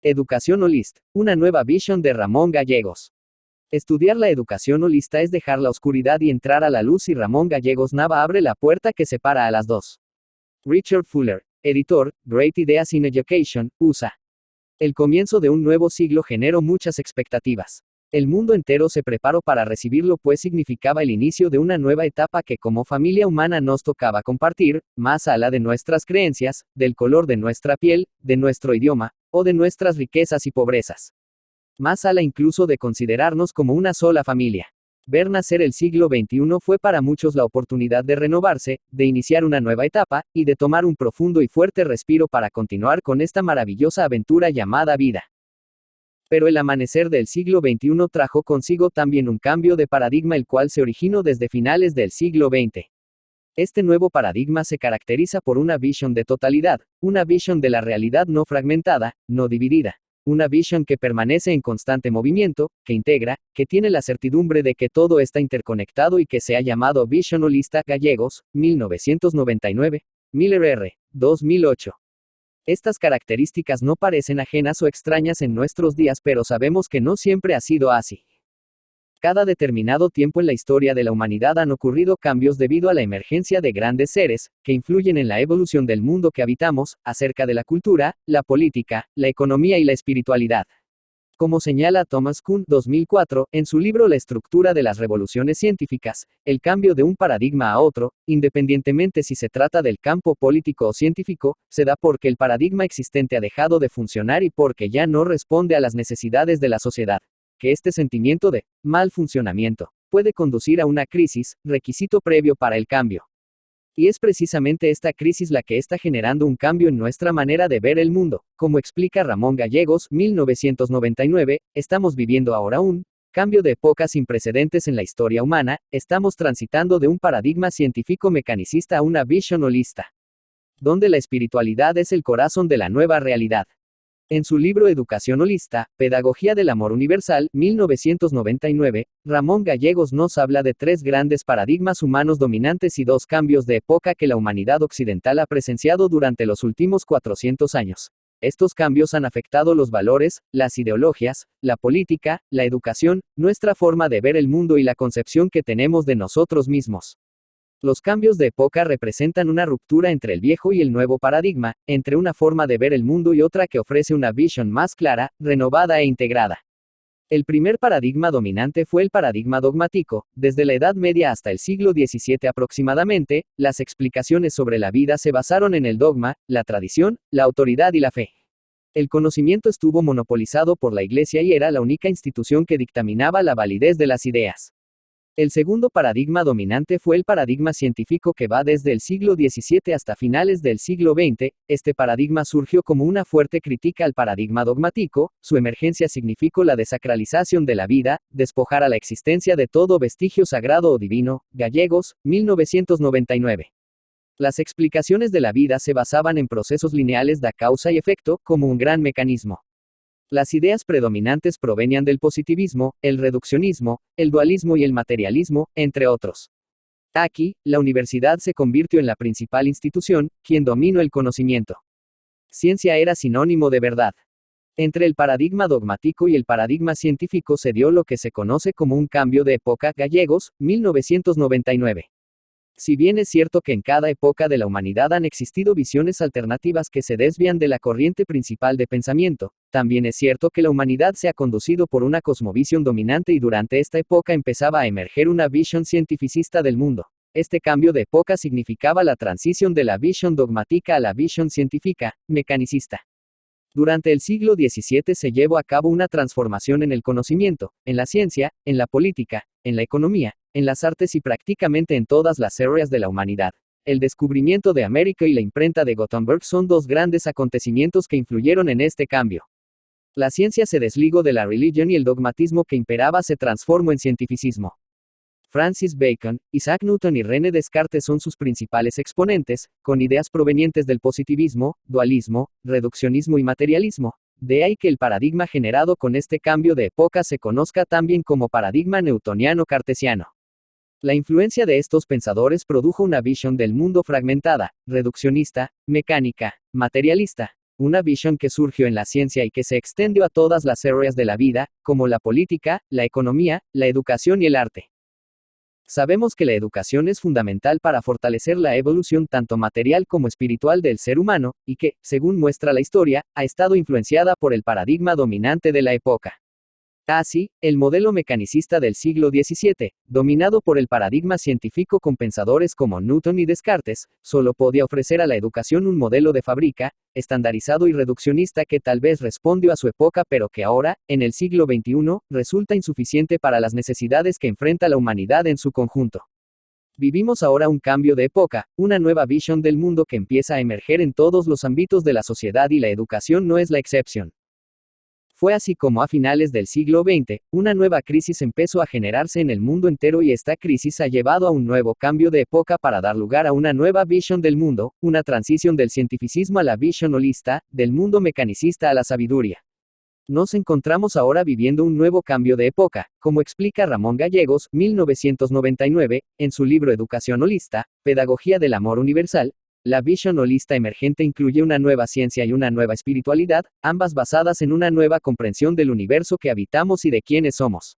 Educación holista. Una nueva visión de Ramón Gallegos. Estudiar la educación holista es dejar la oscuridad y entrar a la luz, y Ramón Gallegos Nava abre la puerta que separa a las dos. Richard Fuller, editor, Great Ideas in Education, USA. El comienzo de un nuevo siglo generó muchas expectativas. El mundo entero se preparó para recibirlo, pues significaba el inicio de una nueva etapa que como familia humana nos tocaba compartir, más allá de nuestras creencias, del color de nuestra piel, de nuestro idioma, o de nuestras riquezas y pobrezas. Más allá incluso de considerarnos como una sola familia. Ver nacer el siglo XXI fue para muchos la oportunidad de renovarse, de iniciar una nueva etapa, y de tomar un profundo y fuerte respiro para continuar con esta maravillosa aventura llamada vida. Pero el amanecer del siglo XXI trajo consigo también un cambio de paradigma, el cual se originó desde finales del siglo XX. Este nuevo paradigma se caracteriza por una visión de totalidad, una visión de la realidad no fragmentada, no dividida. Una visión que permanece en constante movimiento, que integra, que tiene la certidumbre de que todo está interconectado y que se ha llamado Visión Holista. Gallegos, 1999. Miller R. 2008. Estas características no parecen ajenas o extrañas en nuestros días, pero sabemos que no siempre ha sido así. Cada determinado tiempo en la historia de la humanidad han ocurrido cambios debido a la emergencia de grandes seres, que influyen en la evolución del mundo que habitamos, acerca de la cultura, la política, la economía y la espiritualidad. Como señala Thomas Kuhn, 2004, en su libro La estructura de las revoluciones científicas, el cambio de un paradigma a otro, independientemente si se trata del campo político o científico, se da porque el paradigma existente ha dejado de funcionar y porque ya no responde a las necesidades de la sociedad. Que este sentimiento de mal funcionamiento puede conducir a una crisis, requisito previo para el cambio. Y es precisamente esta crisis la que está generando un cambio en nuestra manera de ver el mundo. Como explica Ramón Gallegos, 1999, estamos viviendo ahora un cambio de época sin precedentes en la historia humana, estamos transitando de un paradigma científico mecanicista a una visión holista, donde la espiritualidad es el corazón de la nueva realidad. En su libro Educación Holista, Pedagogía del Amor Universal, 1999, Ramón Gallegos nos habla de tres grandes paradigmas humanos dominantes y dos cambios de época que la humanidad occidental ha presenciado durante los últimos 400 años. Estos cambios han afectado los valores, las ideologías, la política, la educación, nuestra forma de ver el mundo y la concepción que tenemos de nosotros mismos. Los cambios de época representan una ruptura entre el viejo y el nuevo paradigma, entre una forma de ver el mundo y otra que ofrece una visión más clara, renovada e integrada. El primer paradigma dominante fue el paradigma dogmático. Desde la Edad Media hasta el siglo XVII aproximadamente, las explicaciones sobre la vida se basaron en el dogma, la tradición, la autoridad y la fe. El conocimiento estuvo monopolizado por la Iglesia y era la única institución que dictaminaba la validez de las ideas. El segundo paradigma dominante fue el paradigma científico, que va desde el siglo XVII hasta finales del siglo XX. Este paradigma surgió como una fuerte crítica al paradigma dogmático. Su emergencia significó la desacralización de la vida, despojar a la existencia de todo vestigio sagrado o divino. Gallegos, 1999. Las explicaciones de la vida se basaban en procesos lineales de causa y efecto, como un gran mecanismo. Las ideas predominantes provenían del positivismo, el reduccionismo, el dualismo y el materialismo, entre otros. Aquí, la universidad se convirtió en la principal institución, quien dominó el conocimiento. Ciencia era sinónimo de verdad. Entre el paradigma dogmático y el paradigma científico se dio lo que se conoce como un cambio de época. Gallegos, 1999. Si bien es cierto que en cada época de la humanidad han existido visiones alternativas que se desvían de la corriente principal de pensamiento, también es cierto que la humanidad se ha conducido por una cosmovisión dominante, y durante esta época empezaba a emerger una visión cientificista del mundo. Este cambio de época significaba la transición de la visión dogmática a la visión científica, mecanicista. Durante el siglo XVII se llevó a cabo una transformación en el conocimiento, en la ciencia, en la política, en la economía, en las artes y prácticamente en todas las áreas de la humanidad. El descubrimiento de América y la imprenta de Gutenberg son dos grandes acontecimientos que influyeron en este cambio. La ciencia se desligó de la religión y el dogmatismo que imperaba se transformó en cientificismo. Francis Bacon, Isaac Newton y René Descartes son sus principales exponentes, con ideas provenientes del positivismo, dualismo, reduccionismo y materialismo. De ahí que el paradigma generado con este cambio de época se conozca también como paradigma newtoniano-cartesiano. La influencia de estos pensadores produjo una visión del mundo fragmentada, reduccionista, mecánica, materialista. una visión que surgió en la ciencia y que se extendió a todas las áreas de la vida, como la política, la economía, la educación y el arte. Sabemos que la educación es fundamental para fortalecer la evolución tanto material como espiritual del ser humano, y que, según muestra la historia, ha estado influenciada por el paradigma dominante de la época. Así, el modelo mecanicista del siglo XVII, dominado por el paradigma científico con pensadores como Newton y Descartes, solo podía ofrecer a la educación un modelo de fábrica, estandarizado y reduccionista que tal vez respondió a su época pero que ahora, en el siglo XXI, resulta insuficiente para las necesidades que enfrenta la humanidad en su conjunto. Vivimos ahora un cambio de época, una nueva visión del mundo que empieza a emerger en todos los ámbitos de la sociedad y la educación no es la excepción. Fue así como a finales del siglo XX, una nueva crisis empezó a generarse en el mundo entero y esta crisis ha llevado a un nuevo cambio de época para dar lugar a una nueva visión del mundo, una transición del cientificismo a la visión holista, del mundo mecanicista a la sabiduría. Nos encontramos ahora viviendo un nuevo cambio de época, como explica Ramón Gallegos, 1999, en su libro Educación Holista, Pedagogía del Amor Universal. La visión holista emergente incluye una nueva ciencia y una nueva espiritualidad, ambas basadas en una nueva comprensión del universo que habitamos y de quiénes somos.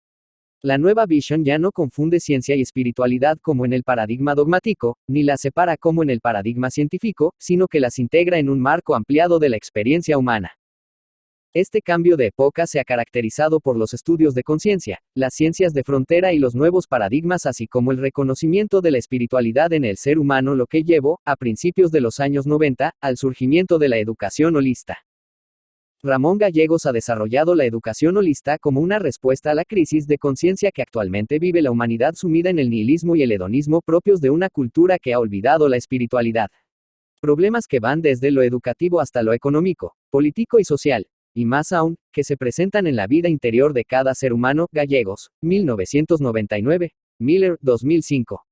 La nueva visión ya no confunde ciencia y espiritualidad como en el paradigma dogmático, ni las separa como en el paradigma científico, sino que las integra en un marco ampliado de la experiencia humana. Este cambio de época se ha caracterizado por los estudios de conciencia, las ciencias de frontera y los nuevos paradigmas así como el reconocimiento de la espiritualidad en el ser humano, lo que llevó, a principios de los años 90, al surgimiento de la educación holista. Ramón Gallegos ha desarrollado la educación holista como una respuesta a la crisis de conciencia que actualmente vive la humanidad sumida en el nihilismo y el hedonismo propios de una cultura que ha olvidado la espiritualidad. Problemas que van desde lo educativo hasta lo económico, político y social. Y más aún, que se presentan en la vida interior de cada ser humano. Gallegos, 1999, Miller, 2005.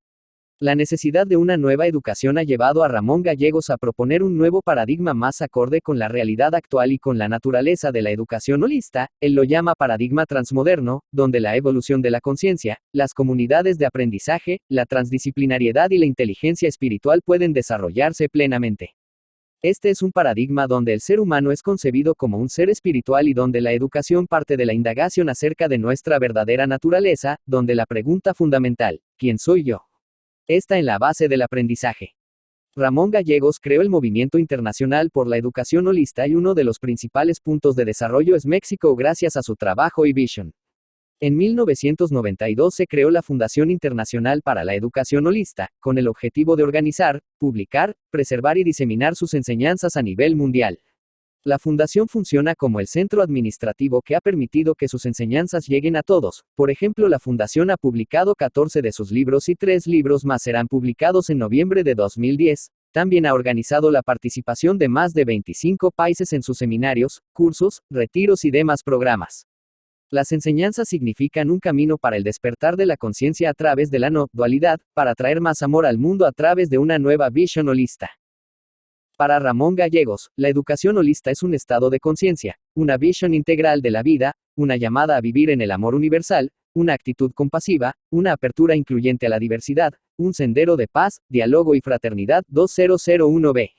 La necesidad de una nueva educación ha llevado a Ramón Gallegos a proponer un nuevo paradigma más acorde con la realidad actual y con la naturaleza de la educación holista. Él lo llama paradigma transmoderno, donde la evolución de la conciencia, las comunidades de aprendizaje, la transdisciplinariedad y la inteligencia espiritual pueden desarrollarse plenamente. Este es un paradigma donde el ser humano es concebido como un ser espiritual y donde la educación parte de la indagación acerca de nuestra verdadera naturaleza, donde la pregunta fundamental, ¿quién soy yo?, está en la base del aprendizaje. Ramón Gallegos creó el Movimiento Internacional por la Educación Holista y uno de los principales puntos de desarrollo es México gracias a su trabajo y visión. En 1992 se creó la Fundación Internacional para la Educación Holista, con el objetivo de organizar, publicar, preservar y diseminar sus enseñanzas a nivel mundial. La fundación funciona como el centro administrativo que ha permitido que sus enseñanzas lleguen a todos. Por ejemplo, la fundación ha publicado 14 de sus libros y 3 libros más serán publicados en noviembre de 2010. También ha organizado la participación de más de 25 países en sus seminarios, cursos, retiros y demás programas. Las enseñanzas significan un camino para el despertar de la conciencia a través de la no-dualidad, para traer más amor al mundo a través de una nueva visión holista. Para Ramón Gallegos, la educación holista es un estado de conciencia, una visión integral de la vida, una llamada a vivir en el amor universal, una actitud compasiva, una apertura incluyente a la diversidad, un sendero de paz, diálogo y fraternidad. 2001b.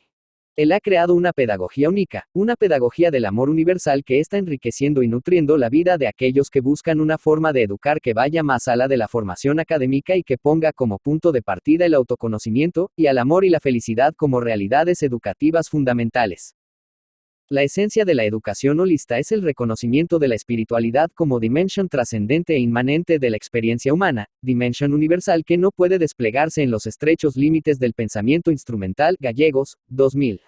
Él ha creado una pedagogía única, una pedagogía del amor universal que está enriqueciendo y nutriendo la vida de aquellos que buscan una forma de educar que vaya más allá de la formación académica y que ponga como punto de partida el autoconocimiento, y al amor y la felicidad como realidades educativas fundamentales. La esencia de la educación holista es el reconocimiento de la espiritualidad como dimensión trascendente e inmanente de la experiencia humana, dimensión universal que no puede desplegarse en los estrechos límites del pensamiento instrumental. Gallegos, 2000.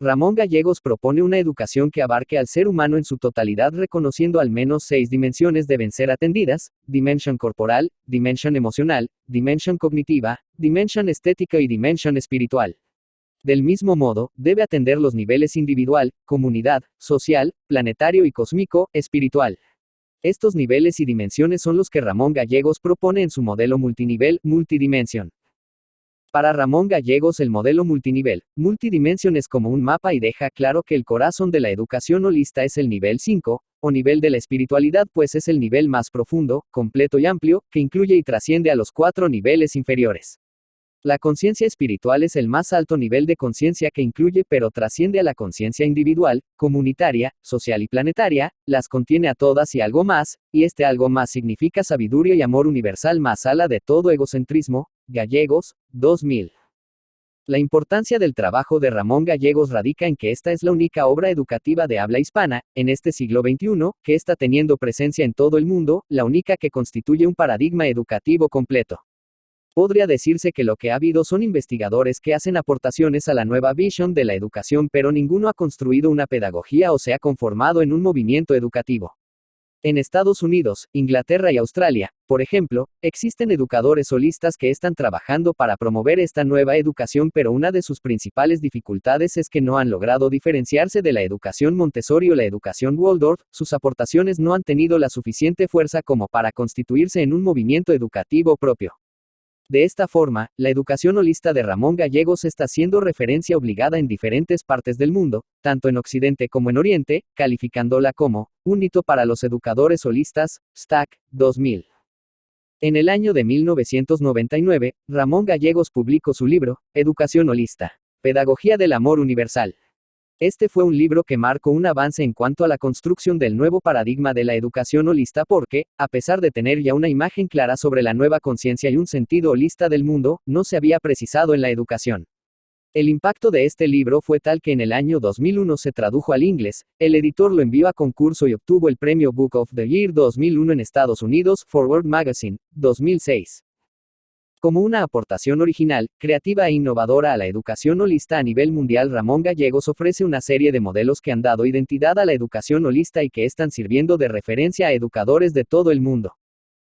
Ramón Gallegos propone una educación que abarque al ser humano en su totalidad reconociendo al menos 6 dimensiones deben ser atendidas: dimensión corporal, dimensión emocional, dimensión cognitiva, dimensión estética y dimensión espiritual. Del mismo modo, debe atender los niveles individual, comunidad, social, planetario y cósmico, espiritual. Estos niveles y dimensiones son los que Ramón Gallegos propone en su modelo multinivel, multidimension. Para Ramón Gallegos el modelo multinivel, multidimension es como un mapa y deja claro que el corazón de la educación holista es el nivel 5, o nivel de la espiritualidad, pues es el nivel más profundo, completo y amplio, que incluye y trasciende a los 4 niveles inferiores. La conciencia espiritual es el más alto nivel de conciencia que incluye pero trasciende a la conciencia individual, comunitaria, social y planetaria, las contiene a todas y algo más, y este algo más significa sabiduría y amor universal más allá de todo egocentrismo. Gallegos, 2000. La importancia del trabajo de Ramón Gallegos radica en que esta es la única obra educativa de habla hispana, en este siglo XXI, que está teniendo presencia en todo el mundo, la única que constituye un paradigma educativo completo. Podría decirse que lo que ha habido son investigadores que hacen aportaciones a la nueva visión de la educación, pero ninguno ha construido una pedagogía o se ha conformado en un movimiento educativo. En Estados Unidos, Inglaterra y Australia, por ejemplo, existen educadores holistas que están trabajando para promover esta nueva educación, pero una de sus principales dificultades es que no han logrado diferenciarse de la educación Montessori o la educación Waldorf. Sus aportaciones no han tenido la suficiente fuerza como para constituirse en un movimiento educativo propio. De esta forma, la educación holista de Ramón Gallegos está siendo referencia obligada en diferentes partes del mundo, tanto en Occidente como en Oriente, calificándola como un hito para los educadores holistas. Stack, 2000. En el año de 1999, Ramón Gallegos publicó su libro, Educación Holista, Pedagogía del Amor Universal. Este fue un libro que marcó un avance en cuanto a la construcción del nuevo paradigma de la educación holista porque, a pesar de tener ya una imagen clara sobre la nueva conciencia y un sentido holista del mundo, no se había precisado en la educación. El impacto de este libro fue tal que en el año 2001 se tradujo al inglés, el editor lo envió a concurso y obtuvo el premio Book of the Year 2001 en Estados Unidos, Forward Magazine, 2006. Como una aportación original, creativa e innovadora a la educación holista a nivel mundial, Ramón Gallegos ofrece una serie de modelos que han dado identidad a la educación holista y que están sirviendo de referencia a educadores de todo el mundo.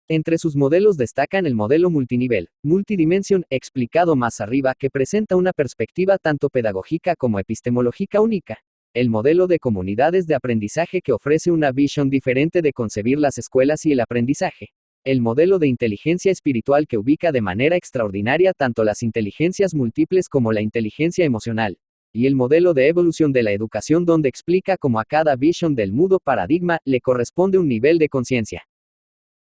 Entre sus modelos destacan el modelo multinivel, multidimension, explicado más arriba, que presenta una perspectiva tanto pedagógica como epistemológica única. El modelo de comunidades de aprendizaje, que ofrece una visión diferente de concebir las escuelas y el aprendizaje. El modelo de inteligencia espiritual, que ubica de manera extraordinaria tanto las inteligencias múltiples como la inteligencia emocional. Y el modelo de evolución de la educación, donde explica cómo a cada visión del mudo paradigma le corresponde un nivel de conciencia.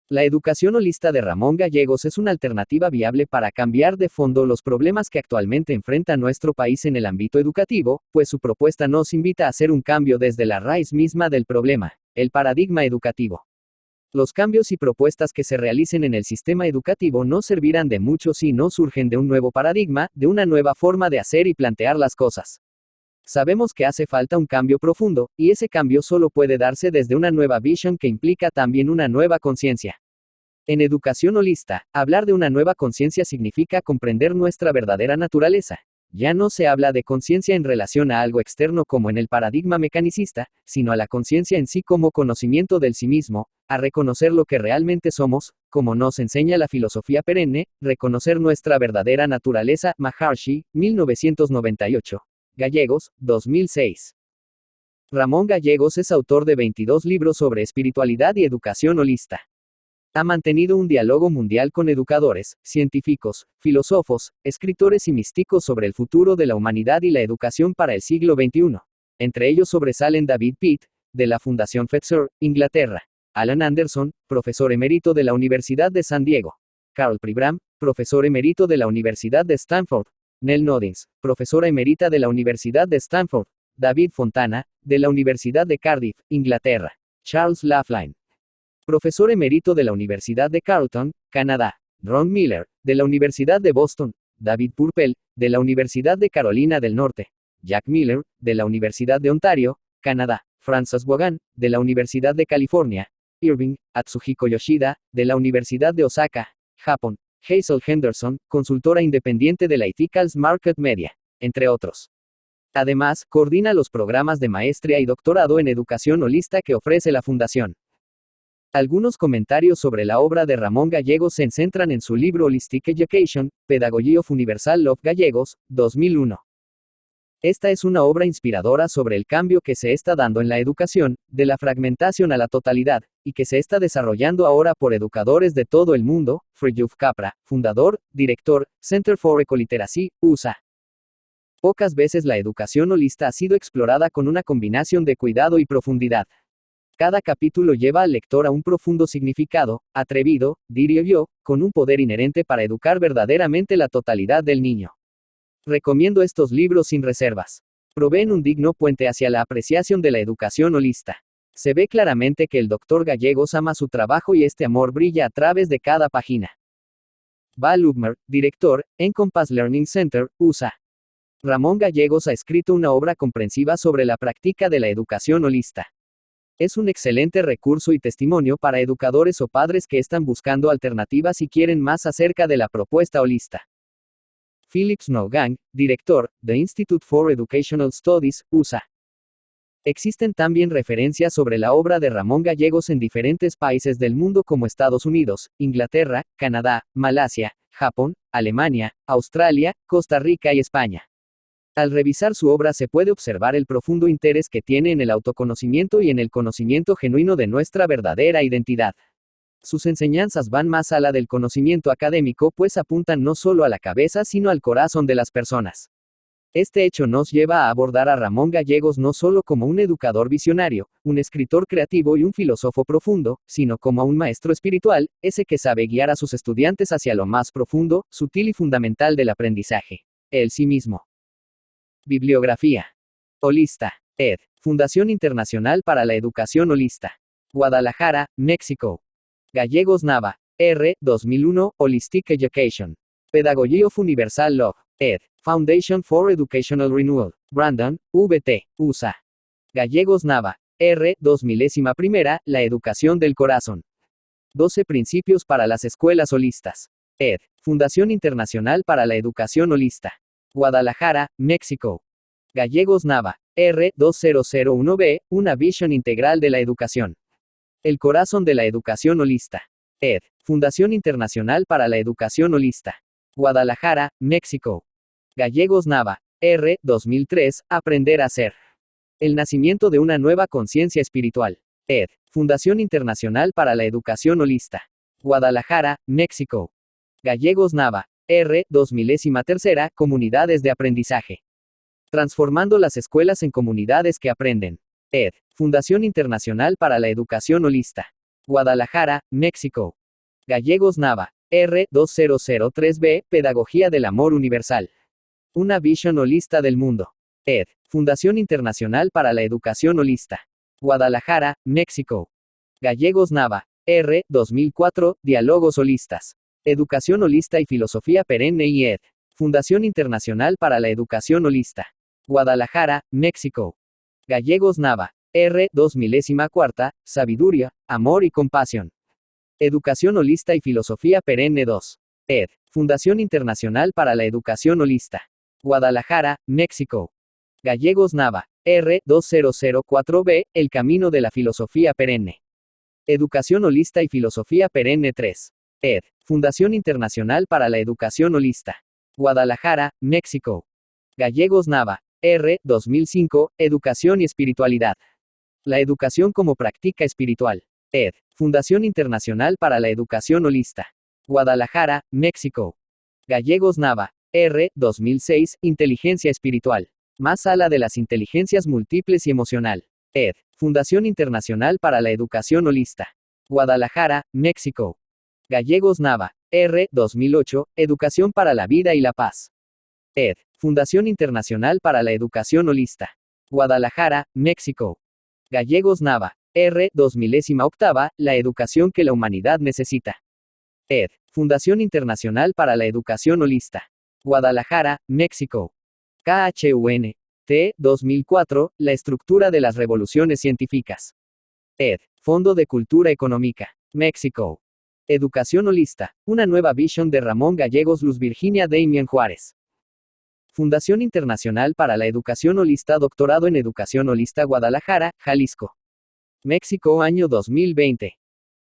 La educación holista de Ramón Gallegos es una alternativa viable para cambiar de fondo los problemas que actualmente enfrenta nuestro país en el ámbito educativo, pues su propuesta nos invita a hacer un cambio desde la raíz misma del problema, el paradigma educativo. Los cambios y propuestas que se realicen en el sistema educativo no servirán de mucho si no surgen de un nuevo paradigma, de una nueva forma de hacer y plantear las cosas. Sabemos que hace falta un cambio profundo, y ese cambio solo puede darse desde una nueva visión que implica también una nueva conciencia. En educación holista, hablar de una nueva conciencia significa comprender nuestra verdadera naturaleza. Ya no se habla de conciencia en relación a algo externo como en el paradigma mecanicista, sino a la conciencia en sí como conocimiento del sí mismo, a reconocer lo que realmente somos, como nos enseña la filosofía perenne, reconocer nuestra verdadera naturaleza. Maharishi, 1998. Gallegos, 2006. Ramón Gallegos es autor de 22 libros sobre espiritualidad y educación holista. Ha mantenido un diálogo mundial con educadores, científicos, filósofos, escritores y místicos sobre el futuro de la humanidad y la educación para el siglo XXI. Entre ellos sobresalen David Pitt, de la Fundación Fetzer, Inglaterra; Alan Anderson, profesor emérito de la Universidad de San Diego; Carl Pribram, profesor emérito de la Universidad de Stanford; Nell Noddings, profesora emerita de la Universidad de Stanford; David Fontana, de la Universidad de Cardiff, Inglaterra; Charles Laughlin, profesor emérito de la Universidad de Carleton, Canadá; Ron Miller, de la Universidad de Boston; David Purpell, de la Universidad de Carolina del Norte; Jack Miller, de la Universidad de Ontario, Canadá; Frances Wagan, de la Universidad de California; Irving, Atsuhiko Yoshida, de la Universidad de Osaka, Japón; Hazel Henderson, consultora independiente de la Ethicals Market Media, entre otros. Además, coordina los programas de maestría y doctorado en educación holista que ofrece la Fundación. Algunos comentarios sobre la obra de Ramón Gallegos se centran en su libro Holistic Education, Pedagogy of Universal Love, Gallegos, 2001. Esta es una obra inspiradora sobre el cambio que se está dando en la educación, de la fragmentación a la totalidad, y que se está desarrollando ahora por educadores de todo el mundo. Freyjof Capra, fundador, director, Center for Ecoliteracy, USA. Pocas veces la educación holista ha sido explorada con una combinación de cuidado y profundidad. Cada capítulo lleva al lector a un profundo significado, atrevido, diría yo, con un poder inherente para educar verdaderamente la totalidad del niño. Recomiendo estos libros sin reservas. Proveen un digno puente hacia la apreciación de la educación holista. Se ve claramente que el Dr. Gallegos ama su trabajo y este amor brilla a través de cada página. Val Ubmer, director, Encompass Learning Center, USA. Ramón Gallegos ha escrito una obra comprensiva sobre la práctica de la educación holista. Es un excelente recurso y testimonio para educadores o padres que están buscando alternativas y quieren más acerca de la propuesta holista. Philip Snowgang, director, The Institute for Educational Studies, USA. Existen también referencias sobre la obra de Ramón Gallegos en diferentes países del mundo como Estados Unidos, Inglaterra, Canadá, Malasia, Japón, Alemania, Australia, Costa Rica y España. Al revisar su obra se puede observar el profundo interés que tiene en el autoconocimiento y en el conocimiento genuino de nuestra verdadera identidad. Sus enseñanzas van más allá del conocimiento académico, pues apuntan no solo a la cabeza sino al corazón de las personas. Este hecho nos lleva a abordar a Ramón Gallegos no solo como un educador visionario, un escritor creativo y un filósofo profundo, sino como a un maestro espiritual, ese que sabe guiar a sus estudiantes hacia lo más profundo, sutil y fundamental del aprendizaje, el sí mismo. Bibliografía. Holista. Ed. Fundación Internacional para la Educación Holista. Guadalajara, México. Gallegos Nava. R. 2001, Holistic Education. Pedagogy of Universal Law. Ed. Foundation for Educational Renewal. Brandon, VT, USA. Gallegos Nava. R. 2001, La Educación del Corazón. 12 Principios para las Escuelas Holistas. Ed. Fundación Internacional para la Educación Holista. Guadalajara, México. Gallegos Nava. R. 2001b, Una visión integral de la educación. El corazón de la educación holista. Ed. Fundación Internacional para la Educación Holista. Guadalajara, México. Gallegos Nava. R. 2003, Aprender a ser. El nacimiento de una nueva conciencia espiritual. Ed. Fundación Internacional para la Educación Holista. Guadalajara, México. Gallegos Nava. R. 2003, Comunidades de Aprendizaje. Transformando las escuelas en comunidades que aprenden. Ed. Fundación Internacional para la Educación Holista. Guadalajara, México. Gallegos Nava. R. 2003b, Pedagogía del Amor Universal. Una visión holista del mundo. Ed. Fundación Internacional para la Educación Holista. Guadalajara, México. Gallegos Nava. R. 2004, Diálogos Holistas. Educación holista y filosofía perenne y ed. Fundación Internacional para la Educación Holista. Guadalajara, México. Gallegos Nava. R. 2004, Sabiduría, Amor y Compasión. Educación holista y filosofía perenne 2. Ed. Fundación Internacional para la Educación Holista. Guadalajara, México. Gallegos Nava. R. 2004b, El Camino de la Filosofía Perenne. Educación holista y filosofía perenne 3. Ed. Fundación Internacional para la Educación Holista. Guadalajara, México. Gallegos Nava. R. 2005, Educación y Espiritualidad. La educación como práctica espiritual. Ed. Fundación Internacional para la Educación Holista. Guadalajara, México. Gallegos Nava. R. 2006, Inteligencia Espiritual. Más allá de las inteligencias múltiples y emocional. Ed. Fundación Internacional para la Educación Holista. Guadalajara, México. Gallegos Nava. R. 2008, Educación para la Vida y la Paz. Ed. Fundación Internacional para la Educación Holista. Guadalajara, México. Gallegos Nava. R. 2008, La Educación que la Humanidad Necesita. Ed. Fundación Internacional para la Educación Holista. Guadalajara, México. KHUN. T. 2004, La Estructura de las Revoluciones Científicas. Ed. Fondo de Cultura Económica. México. Educación Holista. Una nueva visión de Ramón Gallegos Luz Virginia Damián Juárez. Fundación Internacional para la Educación Holista. Doctorado en Educación Holista. Guadalajara, Jalisco. México, año 2020.